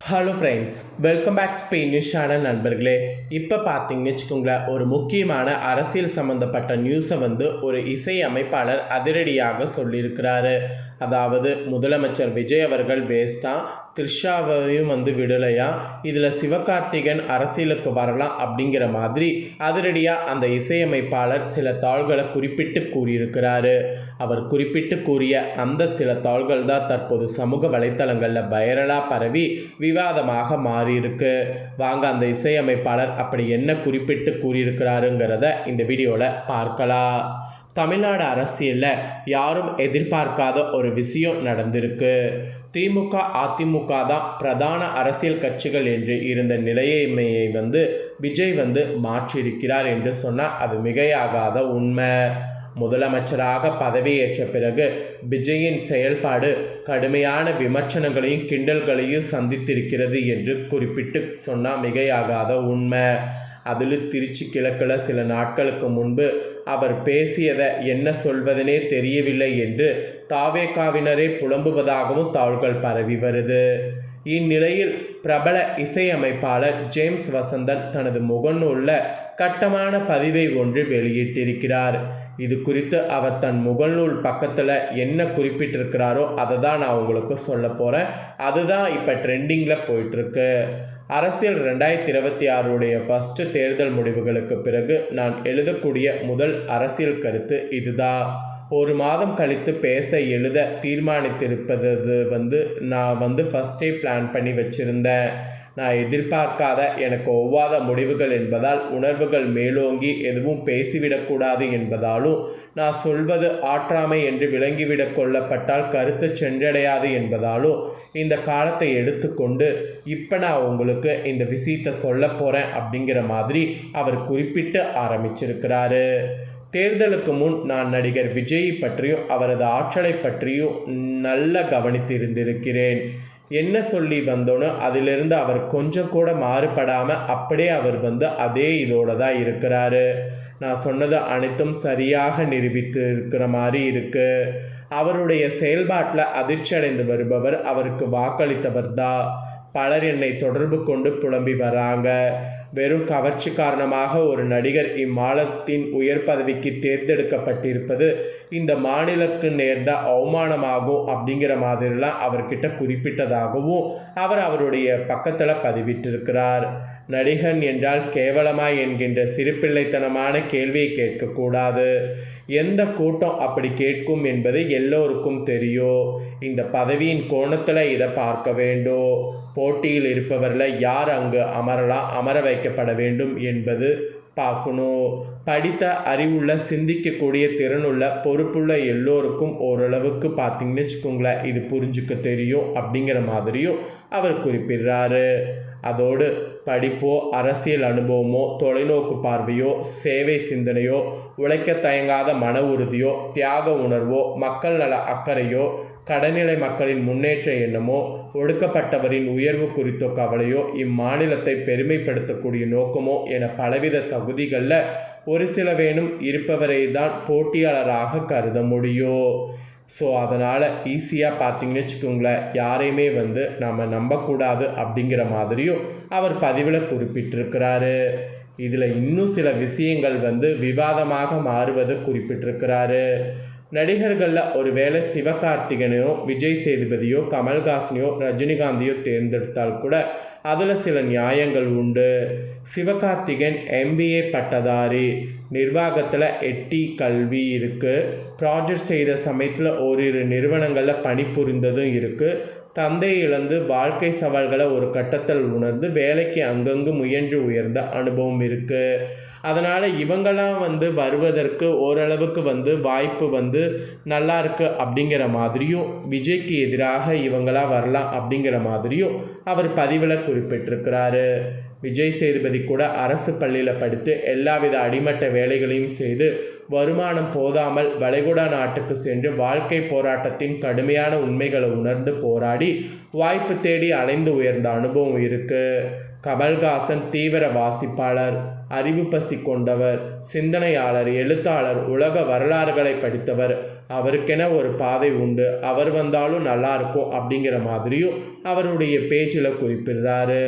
Hello friends, welcome back Spanish channel நண்பர்களே. இப்போ பார்த்தீங்கன்னு வச்சுக்கோங்களேன், ஒரு முக்கியமான அரசியல் சம்மந்தப்பட்ட நியூஸை ஒரு இசை அமைப்பாளர் அதிரடியாக சொல்லியிருக்கிறாரு. அதாவது முதலமைச்சர் விஜய் அவர்கள் வேஸ்ட்டாக த்ரிஷாவையும் விடலையா, இதில் சிவகார்த்திகேயன் அரசியலுக்கு வரலாம் அப்படிங்கிற மாதிரி அதிரடியாக அந்த இசையமைப்பாளர் சில தாள்களை குறிப்பிட்டு கூறியிருக்கிறாரு. அவர் குறிப்பிட்டு கூறிய அந்த சில தாள்கள் தான் தற்போது சமூக வலைத்தளங்களில் வைரலாக பரவி விவாதமாக மாறியிருக்கு. வாங்க அந்த இசையமைப்பாளர் அப்படி என்ன குறிப்பிட்டு கூறியிருக்கிறாருங்கிறத இந்த வீடியோவில் பார்க்கலாம். தமிழ்நாடு அரசியலில் யாரும் எதிர்பார்க்காத ஒரு விஷயம் நடந்திருக்கு. திமுக அதிமுக தான் பிரதான அரசியல் கட்சிகள் என்று இருந்த நிலைமையை விஜய் மாற்றியிருக்கிறார் என்று சொன்னால் அது மிகையாகாத உண்மை. முதலமைச்சராக பதவியேற்ற பிறகு விஜயின் செயல்பாடு கடுமையான விமர்சனங்களையும் கிண்டல்களையும் சந்தித்திருக்கிறது என்று குறிப்பிட்டு சொன்னால் மிகையாகாத உண்மை. அதில் திருச்சி கிழக்கில் சில நாட்களுக்கு முன்பு அவர் பேசியதை என்ன சொல்வதனே தெரியவில்லை என்று தாவேகாவினரே புலம்புவதாகவும் தாள்கள் பரவி வருது. இந்நிலையில் பிரபல இசையமைப்பாளர் ஜேம்ஸ் வசந்தன் தனது முகநூலில் கட்டமான பதிவை ஒன்று வெளியிட்டிருக்கிறார். இது குறித்து அவர் தன் முகநூல் பக்கத்தில் என்ன குறிப்பிட்டிருக்கிறாரோ அதை தான் நான் உங்களுக்கு சொல்ல போகிறேன். அதுதான் இப்போ ட்ரெண்டிங்கில் போயிட்டுருக்கு. அரசியல் 2026 ஃபஸ்ட்டு தேர்தல் முடிவுகளுக்கு பிறகு நான் எழுதக்கூடிய முதல் அரசியல் கருத்து இதுதான். ஒரு மாதம் கழித்து பேச எழுத தீர்மானித்திருப்பது நான் ஃபஸ்ட்டே பிளான் பண்ணி வச்சுருந்தேன். நான் எதிர்பார்க்காத எனக்கு ஒவ்வாத முடிவுகள் என்பதால் உணர்வுகள் மேலோங்கி எதுவும் பேசிவிடக்கூடாது என்பதாலும் நான் சொல்வது ஆற்றாமை என்று விளங்கிவிடக் கொள்ளப்பட்டால் கருத்து சென்றடையாது என்பதாலும் இந்த காலத்தை எடுத்துக்கொண்டு இப்போ நான் உங்களுக்கு இந்த விஷயத்தை சொல்ல போகிறேன் அப்படிங்கிற மாதிரி அவர் குறிப்பிட்டு ஆரம்பிச்சிருக்கிறாரு. தேர்தலுக்கு முன் நான் நடிகர் விஜய் பற்றியும் அவரது ஆற்றலை பற்றியும் நல்லா கவனித்திருந்திருக்கிறேன். என்ன சொல்லி வந்தோன்னு அதிலிருந்து அவர் கொஞ்சம் கூட மாறுபடாமல் அப்படியே அவர் அதே இதோடு தான் இருக்கிறாரு. நான் சொன்னது அனைத்தும் சரியாக நிரூபித்து இருக்கிற மாதிரி இருக்குது. அவருடைய செயல்பாட்டில் அதிர்ச்சி அடைந்து வருபவர் அவருக்கு வாக்களித்தவர் தான். பலர் என்னை தொடர்பு கொண்டு புலம்பி வராங்க. வெறும் கவர்ச்சி காரணமாக ஒரு நடிகர் இம்மாநிலத்தின் உயர் பதவிக்கு தேர்ந்தெடுக்கப்பட்டிருப்பது இந்த மாநிலத்துக்கு நேர்ந்த அவமானமாகும் அப்படிங்கிற மாதிரிலாம் அவர்கிட்ட குறிப்பிட்டதாகவும் அவர் அவருடைய பக்கத்தில் பதிவிட்டிருக்கிறார். நடிகன் என்றால் கேவலமாய் என்கின்ற சிறுபிள்ளைத்தனமான கேள்வியை கேட்கக்கூடாது. எந்த கூட்டம் அப்படி கேட்கும் என்பது எல்லோருக்கும் தெரியும். இந்த பதவியின் கோணத்தில் இதை பார்க்க வேண்டும். போட்டியில் இருப்பவரில் யார் அங்கு அமர வைக்கப்பட வேண்டும் என்பது பார்க்கணும். படித்த அறிவுள்ள சிந்திக்கக்கூடிய திறனுள்ள பொறுப்புள்ள எல்லோருக்கும் ஓரளவுக்கு பார்த்தீங்கன்னு வச்சுக்கோங்களேன் இது புரிஞ்சுக்க தெரியும் அப்படிங்கிற மாதிரியும் அவர் குறிப்பிடுறாரு. அதோடு படிப்போ அரசியல் அனுபவமோ தொலைநோக்கு பார்வையோ சேவை சிந்தனையோ உழைக்க தயங்காத மன உறுதியோ தியாக உணர்வோ மக்கள் நல அக்கறையோ கடைநிலை மக்களின் முன்னேற்ற எண்ணமோ ஒடுக்கப்பட்டவரின் உயர்வு குறித்தோ கவலையோ இம்மாநிலத்தை பெருமைப்படுத்தக்கூடிய நோக்கமோ என பலவித தகுதிகளில் ஒரு சில வேணும் இருப்பவரை தான் போட்டியாளராக கருத முடியும். ஸோ அதனால் ஈஸியாக பார்த்தீங்கன்னு வச்சுக்கோங்களேன் யாரையுமே நம்ம நம்பக்கூடாது அப்படிங்கிற மாதிரியும் அவர் பதிவில் குறிப்பிட்டிருக்கிறாரு. இதில் இன்னும் சில விஷயங்கள் விவாதமாக மாறுவது குறிப்பிட்டிருக்கிறாரு. நடிகர்களில் ஒருவேளை சிவகார்த்திகேயனையோ விஜய் சேதுபதியோ கமல்ஹாசனையோ ரஜினிகாந்தையோ தேர்ந்தெடுத்தால் கூட அதில் சில நியாயங்கள் உண்டு. சிவகார்த்திகேயன் MBA பட்டதாரி, நிர்வாகத்தில் 8 கல்வி இருக்குது, ப்ராஜெக்ட் செய்த சமயத்தில் ஓரிரு நிறுவனங்களில் பணிபுரிந்ததும் இருக்குது, தந்தை இழந்து வாழ்க்கை சவால்களை ஒரு கட்டத்தில் உணர்ந்து வேலைக்கு அங்கங்கு முயன்று உயர்ந்த அனுபவம் இருக்குது. அதனால் இவங்களாம் வருவதற்கு ஓரளவுக்கு வாய்ப்பு நல்லா இருக்குது அப்படிங்கிற மாதிரியும் விஜய்க்கு எதிராக இவங்களாம் வரலாம் அப்படிங்கிற மாதிரியும் அவர் பதிவில் குறிப்பிட்டிருக்கிறாரு. விஜய் சேதுபதி கூட அரசு பள்ளியில் படித்து எல்லாவித அடிமட்ட வேலைகளையும் செய்து வருமானம் போதாமல் வளைகுடா நாட்டுக்கு சென்று வாழ்க்கை போராட்டத்தின் கடுமையான உண்மைகளை உணர்ந்து போராடி வாய்ப்பு தேடி அலைந்து உயர்ந்த அனுபவம் இருக்குது. கமல்ஹாசன் தீவிர வாசிப்பாளர், அறிவு பசி கொண்டவர், சிந்தனையாளர், எழுத்தாளர், உலக வரலாறுகளை படித்தவர். அவருக்கென ஒரு பாதை உண்டு, அவர் வந்தாலும் நல்லா இருக்கும் அப்படிங்கிற மாதிரியும் அவருடைய பேச்சில் குறிப்பிடுறாரு.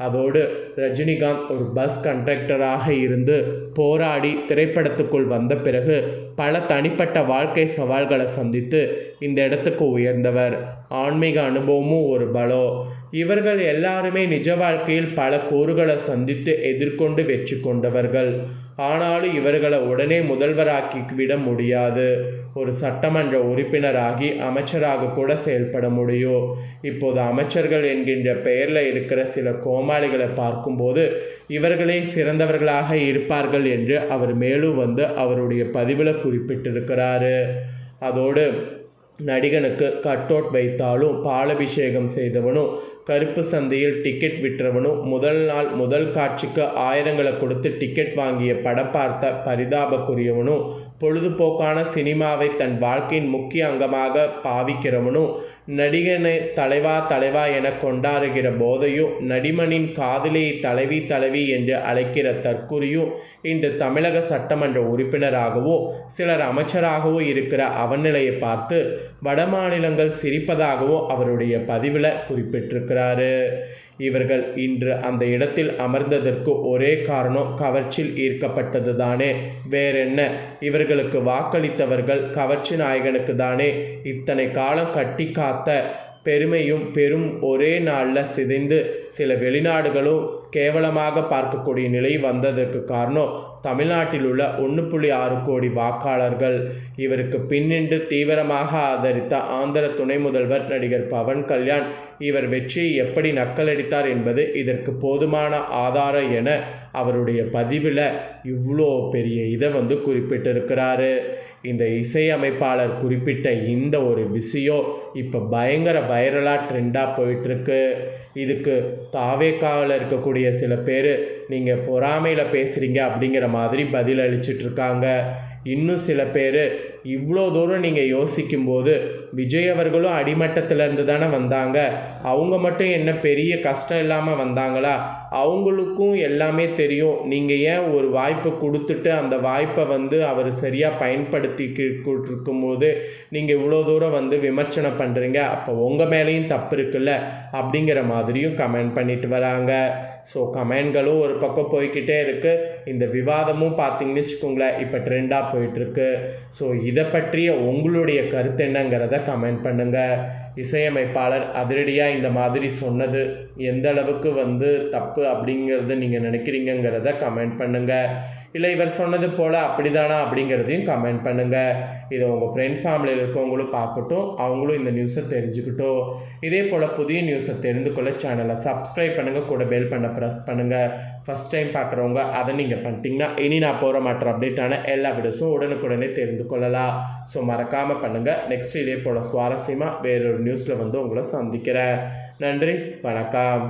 அதோடு ரஜினிகாந்த் ஒரு பஸ் கண்டக்டராக இருந்து போராடி திரைப்படத்துக்குள் வந்த பிறகு பல தனிப்பட்ட வாழ்க்கை சவால்களை சந்தித்து இந்த இடத்துக்கு உயர்ந்தவர். ஆன்மீக அனுபவமும் ஒரு பலம். இவர்கள் எல்லாருமே நிஜ வாழ்க்கையில் பல கூறுகளை சந்தித்து எதிர்கொண்டு வெற்றி கொண்டவர்கள். ஆனாலும் இவர்களை உடனே முதல்வராக்கி விட முடியாது. ஒரு சட்டமன்ற உறுப்பினராகி அமைச்சராக கூட செயல்பட முடியும். இப்போது அமைச்சர்கள் என்கின்ற பெயரில் இருக்கிற சில கோமாளிகளை பார்க்கும்போது இவர்களே சிறந்தவர்களாக இருப்பார்கள் என்று அவர் மேலும் அவருடைய பதிவில் குறிப்பிட்டிருக்கிறாரு. அதோடு நடிகனுக்கு கட் அவுட் வைத்தாலும் பாலபிஷேகம் செய்தவனும் கருப்பு சந்தையில் டிக்கெட் விற்றவனும் முதல் நாள் முதல் காட்சிக்கு ஆயிரங்களை கொடுத்து டிக்கெட் வாங்கிய படம் பார்த்த பரிதாபக்குரியவனும் பொழுதுபோக்கான சினிமாவை தன் வாழ்க்கையின் முக்கிய அங்கமாக பாவிக்கிறவனும் நடிகனை தலைவா என கொண்டாடுகிற போதையும் நடிமனின் காதலியை தலைவி என்று அழைக்கிற தற்குறியும் இன்று தமிழக சட்டமன்ற உறுப்பினராகவும் சிலர் அமைச்சராகவும் இருக்கிற அவநிலையை பார்த்து வடமாநிலங்கள் சிரிப்பதாகவும் அவருடைய பதிவில் குறிப்பிட்டிருக்கிறாரு. இவர்கள் இன்று அந்த இடத்தில் அமர்ந்ததற்கு ஒரே காரணம் கவர்ச்சியில் ஈர்க்கப்பட்டது தானே, வேறென்ன? இவர்களுக்கு வாக்களித்தவர்கள் கவர்ச்சி நாயகனுக்கு தானே. இத்தனை காலம் கட்டி காத்த பெருமையும் பெரும் ஒரே நாளில் சிதைந்து சில வெளிநாடுகளும் கேவலமாக பார்க்கக்கூடிய நிலை வந்ததற்கு காரணம் தமிழ்நாட்டில் உள்ள 1.6 கோடி வாக்காளர்கள். இவருக்கு பின்னின்று தீவிரமாக ஆதரித்த ஆந்திர துணை முதல்வர் நடிகர் பவன் கல்யாண் இவர் வெற்றியை எப்படி நக்கலடித்தார் என்பது இதற்கு போதுமான ஆதாரம் என அவருடைய பதிவில் இவ்வளோ பெரிய இதை குறிப்பிட்டிருக்கிறாரு. இந்த இசையமைப்பாளர் குறிப்பிட்ட இந்த ஒரு விஷயம் இப்போ பயங்கர வைரலாக ட்ரெண்டாக போயிட்டுருக்கு. இதுக்கு தாவேக்காவில் இருக்கக்கூடிய சில பேர் நீங்கள் பொறாமையில் பேசுகிறீங்க அப்படிங்கிற மாதிரி பதில் அளிச்சிட்ருக்காங்க. இன்னும் சில பேர் இவ்வளோ தூரம் நீங்கள் யோசிக்கும்போது விஜய் அவர்களும் அடிமட்டத்திலேருந்து தானே வந்தாங்க, அவங்க மட்டும் என்ன பெரிய கஷ்டம் இல்லாமல் வந்தாங்களா? அவங்களுக்கும் எல்லாமே தெரியும். நீங்கள் ஏன் ஒரு வாய்ப்பை கொடுத்துட்டு அந்த வாய்ப்பை அவர் சரியாக பயன்படுத்திக்கிட்டு இருக்கும்போது நீங்கள் இவ்வளோ தூரம் விமர்சனம் பண்ணுறீங்க, அப்போ உங்கள் மேலேயும் தப்பு இருக்குல்ல அப்படிங்கிற மாதிரியும் கமெண்ட் பண்ணிட்டு வராங்க. ஸோ கமெண்ட்களும் ஒரு பக்கம் போய்கிட்டே இருக்குது. இந்த விவாதமும் பார்த்திங்கன்னு வச்சுக்கோங்களேன் இப்போ ட்ரெண்டாக போயிட்டுருக்கு. ஸோ இதை பற்றிய உங்களுடைய கருத்து என்னங்கிறத கமெண்ட் பண்ணுங்கள். இசையமைப்பாளர் அதிரடியாக இந்த மாதிரி சொன்னது எந்த அளவுக்கு தப்பு அப்படிங்கிறத நீங்கள் நினைக்கிறீங்கிறத கமெண்ட் பண்ணுங்கள். இல்லை இவர் சொன்னது போல் அப்படிதானா அப்படிங்கிறதையும் கமெண்ட் பண்ணுங்கள். இதை உங்கள் ஃப்ரெண்ட்ஸ் ஃபேமிலியில் இருக்கவங்களும் பார்க்கட்டும், அவங்களும் இந்த நியூஸை தெரிஞ்சுக்கிட்டோம். இதே போல் புதிய நியூஸை தெரிந்து கொள்ள சேனலை சப்ஸ்கிரைப் பண்ணுங்கள், கூட பெல் பண்ண ப்ரெஸ் பண்ணுங்கள். ஃபஸ்ட் டைம் பார்க்குறவங்க அதை நீங்கள் பண்ணிட்டீங்கன்னா இனி நான் போகிற மாற்ற அப்டேட்டான எல்லா வீடியோஸும் உடனுக்குடனே தெரிந்து கொள்ளலாம். ஸோ மறக்காமல் பண்ணுங்கள். நெக்ஸ்ட் இதே போல் சுவாரஸ்யமாக வேறொரு நியூஸில் உங்களை சந்திக்கிறேன். நன்றி, வணக்கம்.